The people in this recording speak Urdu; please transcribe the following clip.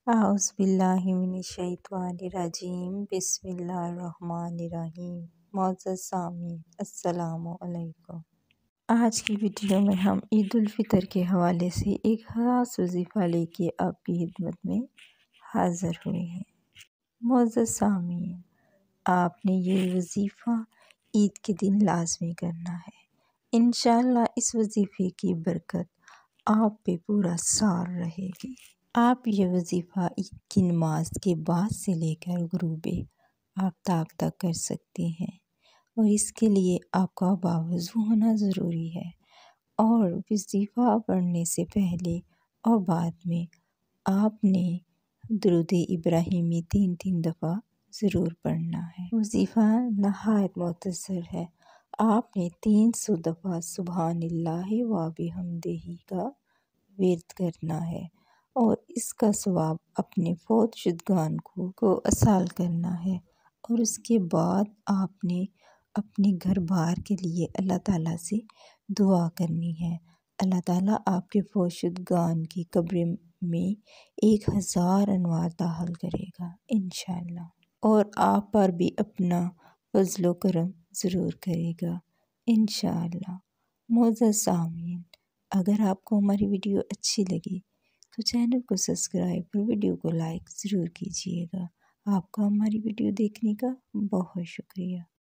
اعوذ باللہ من الشیطان الرجیم، بسم اللہ الرحمن الرحیم۔ معزز سامعین، السلام علیکم۔ آج کی ویڈیو میں ہم عید الفطر کے حوالے سے ایک خاص وظیفہ لے کے آپ کی خدمت میں حاضر ہوئے ہیں۔ معزز سامعین، آپ نے یہ وظیفہ عید کے دن لازمی کرنا ہے۔ انشاءاللہ اس وظیفے کی برکت آپ پہ پورا سال رہے گی۔ آپ یہ وظیفہ عید کی نماز کے بعد سے لے کر غروب آفتاب تک کر سکتے ہیں، اور اس کے لیے آپ کا باوضو ہونا ضروری ہے، اور وظیفہ پڑھنے سے پہلے اور بعد میں آپ نے درود ابراہیمی 3 دفعہ ضرور پڑھنا ہے۔ وظیفہ نہایت مختصر ہے۔ آپ نے 300 دفعہ سبحان اللہ و بحمدہ کا ورد کرنا ہے، اور اس کا ثواب اپنے فوت شدگان کو اصال کرنا ہے، اور اس کے بعد آپ نے اپنے گھر بار کے لیے اللہ تعالیٰ سے دعا کرنی ہے۔ اللہ تعالیٰ آپ کے فوت شدگان کی قبر میں 1000 انوار داخل کرے گا انشاءاللہ، اور آپ پر بھی اپنا فضل و کرم ضرور کرے گا انشاءاللہ۔ معزز سامعین، اگر آپ کو ہماری ویڈیو اچھی لگی تو چینل کو سبسکرائب اور ویڈیو کو لائک ضرور کیجیے گا۔ آپ کا ہماری ویڈیو دیکھنے کا بہت شکریہ۔